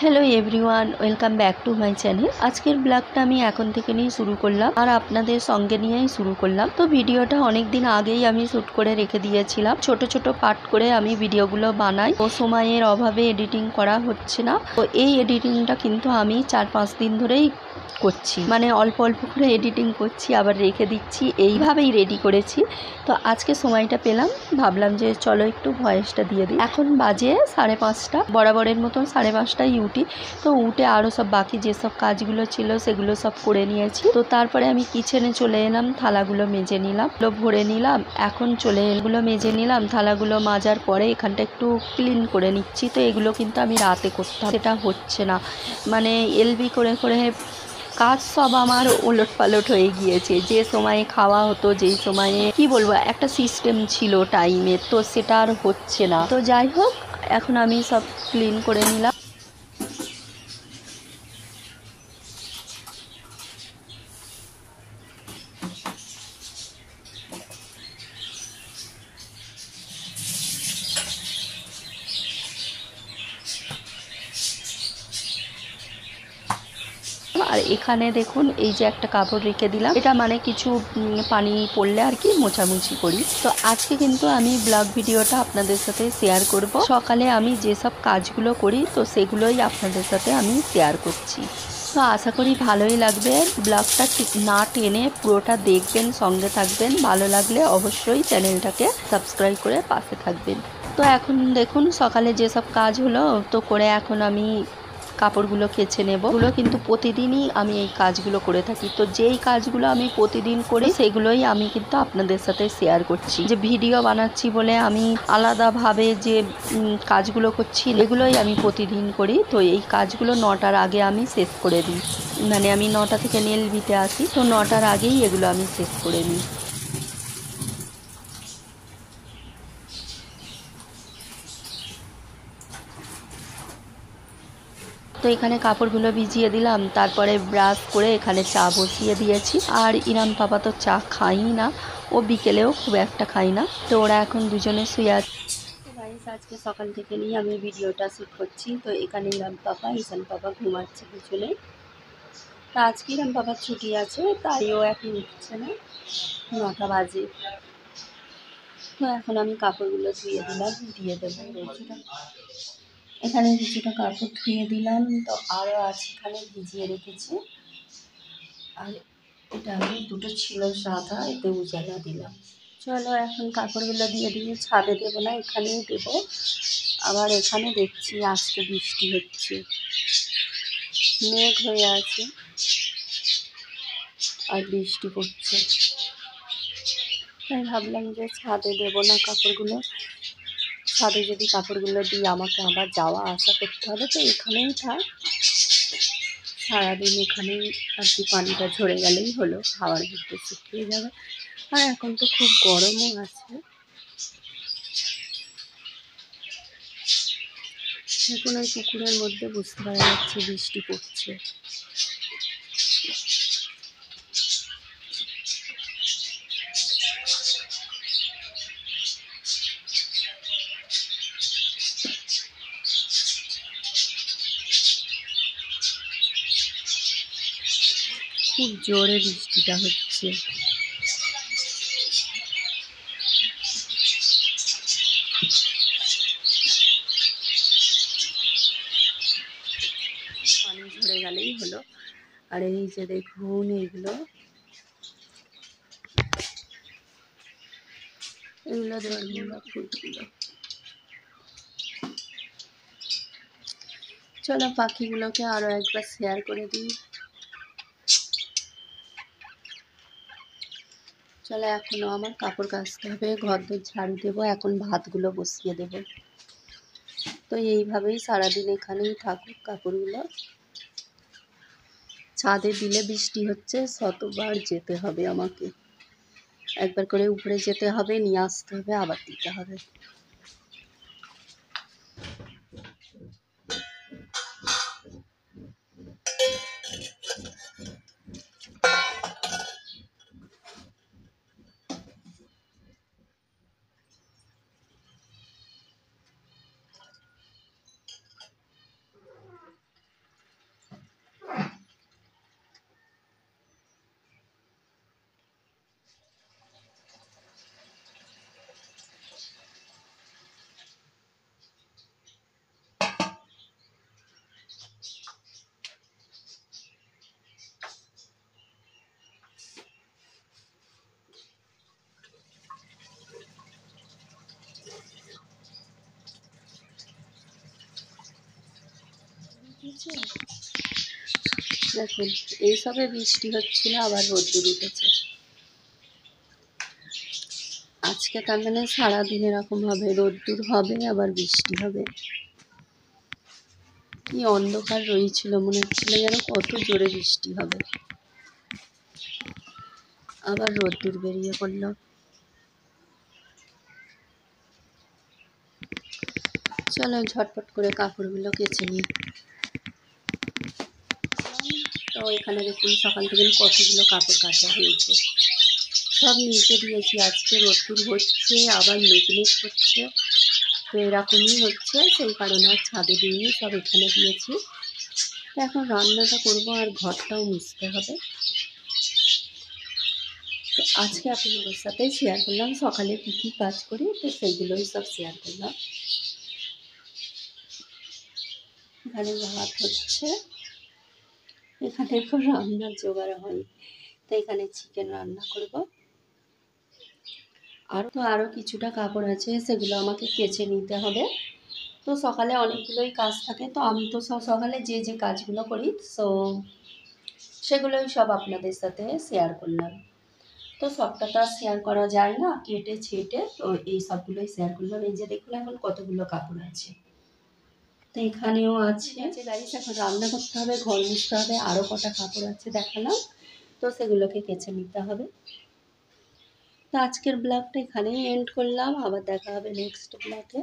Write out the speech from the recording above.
Hello everyone, welcome back to my channel. আজকের ব্লগটা আমি এখন থেকে নিয়ে শুরু করলাম আর আপনাদের সঙ্গে নিয়েই শুরু করলাম। তো ভিডিওটা অনেক দিন আগেই আমি শ্যুট করে রেখে দিয়েছিলাম, ছোট ছোট পার্ট করে আমি ভিডিওগুলো বানাই। তো সময়ের অভাবে এডিটিং করা হচ্ছে না। তো এই এডিটিংটা কিন্তু আমি 4-5 দিন ধরেই করছি, মানে অল্প অল্প করে এডিটিং করছি, আবার রেখে দিচ্ছি, এইভাবেই রেডি করেছি। তো আজকে সময়টা পেলাম, ভাবলাম যে চলো একটু ভয়েসটা দিয়ে দিই। এখন বাজে 5:30, বরাবরের মতন 5:30টায় উঠি। তো উঠে আরও সব বাকি যেসব কাজগুলো ছিল সেগুলো সব করে নিয়েছি। তো তারপরে আমি কিচেনে চলে এলাম, থালাগুলো মেজে নিলাম, ভরে নিলাম। এখন এগুলো মেজে নিলাম, থালাগুলো মাজার পরে এখানটা একটু ক্লিন করে নিচ্ছি। তো এগুলো কিন্তু আমি রাতে করতাম, সেটা হচ্ছে না, মানে এলবি করে করে কাজ সব আমার ওলট পালট হয়ে গিয়েছে। যে সময়ে খাওয়া হতো, যেই সময়ে কি বলবো একটা সিস্টেম ছিল টাইমের, তো সেটা আর হচ্ছে না। তো যাই হোক, এখন আমি সব ক্লিন করে নিলাম। আর এখানে দেখুন, এই যে একটা কাপড় রেখে দিলাম, এটা মানে কিছু পানি পড়লে আর কি মোছামুছি করি। তো আজকে কিন্তু আমি ব্লগ ভিডিওটা আপনাদের সাথে শেয়ার করব। সকালে আমি যেসব কাজগুলো করি তো সেগুলোই আপনাদের সাথে আমি শেয়ার করছি। তো আশা করি ভালোই লাগবে। ব্লগটা না টেনে পুরোটা দেখবেন, সঙ্গে থাকবেন। ভালো লাগলে অবশ্যই চ্যানেলটাকে সাবস্ক্রাইব করে পাশে থাকবেন। তো এখন দেখুন, সকালে যেসব কাজ হলো তো করে এখন আমি কাপড়গুলো কেচে নেব। এগুলো কিন্তু প্রতিদিনই আমি এই কাজগুলো করে থাকি। তো যেই কাজগুলো আমি প্রতিদিন করি সেগুলোই আমি কিন্তু আপনাদের সাথে শেয়ার করছি। যে ভিডিও বানাচ্ছি বলে আমি আলাদাভাবে যে কাজগুলো করছি, এগুলোই আমি প্রতিদিন করি। তো এই কাজগুলো 9টার আগে আমি শেষ করে দিই, মানে আমি 9টা থেকে নেলভিতে আসি, তো 9টার আগেই এগুলো আমি শেষ করে নিই। তো এখানে কাপড়গুলো ভিজিয়ে দিলাম, তারপরে ব্রাশ করে এখানে চা বসিয়ে দিয়েছি। আর ইরাম পাপা তো চা খাই না, ও বিকেলেও খুব একটা খাই না। তো ওরা এখন দুজনে শুয়ে আছে। তো গাইস, আজকে সকাল থেকে নিয়ে আমি ভিডিওটা শ্যুট করছি। তো এখানে ইরাম পাপা, ঈশান পাপা ঘুমাচ্ছে পিছনে। তা আজকে ইরাম পাপার ছুটি আছে, তাই ও এখন উঠছে না, 9টা বাজে। তো এখন আমি কাপড়গুলো ধুয়ে দিলাম, দিয়ে দেবো কিছুটা। এখানে কিছুটা কাপড় ধুয়ে দিলাম, তো আরও আছে এখানে ভিজিয়ে রেখেছি। আর এটা আমি দুটো ছিল সাদা, এতে উজালা দিলাম। চলো এখন কাপড়গুলো দিয়ে দিয়ে ছাদে দেবো না, এখানেই দেবো। আবার এখানে দেখছি আজকে বৃষ্টি হচ্ছে, মেঘ হয়ে আছে আর বৃষ্টি পড়ছে। তাই ভাবলাম যে ছাদে দেবো না কাপড়গুলো। ছাদে যদি কাপড়গুলো দিই আমাকে আবার যাওয়া আসা করতে হবে, তো এখানেই থাক, সারাদিন এখানেই আর কি। পানিটা ঝরে গেলেই হলো, হাওয়ার মধ্যে শুকিয়ে যাবে। আর এখন তো খুব গরমও আছে। এখন ওই পুকুরের মধ্যে বুঝতে পারা যাচ্ছে বৃষ্টি পড়ছে। খুব জোরে বৃষ্টিটা হচ্ছে। পানি ঝরে গেলেই হলো। আর এই যে দেখুন, এগুলো ধরুন ফুলগুলো। চলো পাখিগুলোকে আরও একবার শেয়ার করে দিই। চলো এখনও আমার কাপড় কাচতে হবে, ঘরদোর ঝাড়ু দেবো, এখন ভাতগুলো বসিয়ে দেবো। তো এইভাবেই সারাদিন এখানেই থাকুক কাপড়গুলো। ছাদে দিলে বৃষ্টি হচ্ছে, শতবার যেতে হবে আমাকে, একবার করে উপরে যেতে হবে, নিয়ে আসতে হবে, আবার দিতে হবে। বুঝছো? দেখুন এইসবে বৃষ্টি হচ্ছিল, আবার রোদ্দুর উঠেছে। আজকে তার মানে সারাদিন এরকম হবে, রোদ্দুর হবে আবার বৃষ্টি হবে। কি অন্ধকার রয়েছিল, মনে হচ্ছিল যেন কত জোরে বৃষ্টি হবে। আবার রোদ্দুর বেরিয়ে পড়ল। চলো ঝটপট করে কাপড়গুলো কেচে নিই। তো এখানে দেখুন সকাল থেকে কতগুলো কাপড় কাচা হয়েছে, সব নিচে দিয়েছি। আজকে রোদ্দুর হচ্ছে, আবার মেঘমেঘ করছে, তো এরকমই হচ্ছে, সেই কারণে আর ছাদে দিইনি, সব এখানে দিয়েছি। তো এখন রান্নাটা করব আর ঘরটাও মুছতে হবে। তো আজকে আপনাদের সাথে শেয়ার করলাম সকালে কী কী কাজ করি, তো সেইগুলোই সব শেয়ার করলাম। এখানে ভাত হচ্ছে, এখানে এখন রান্নার জোগাড় হয়, তো এখানে চিকেন রান্না করব। আরও কিছুটা কাপড় আছে, সেগুলো আমাকে কেচে নিতে হবে। তো সকালে অনেকগুলোই কাজ থাকে, তো আমি তো সকালে যে যে কাজগুলো করি, সো সেগুলোই সব আপনাদের সাথে শেয়ার করলাম। তো সবটা তো আর শেয়ার করা যায় না কেটে ছেটে, তো এই সবগুলোই শেয়ার করলাম। এই যে দেখুন এখন কতগুলো কাপড় আছে, তো এখানেও আছে গাইস। এখন রান্না করতে হবে, ঘর মুছতে হবে, আরও কটা কাপড় আছে দেখালাম, তো সেগুলোকে কেচে নিতে হবে। তো আজকের ব্লগটা এখানেই এন্ড করলাম, আবার দেখা হবে নেক্সট ব্লগে।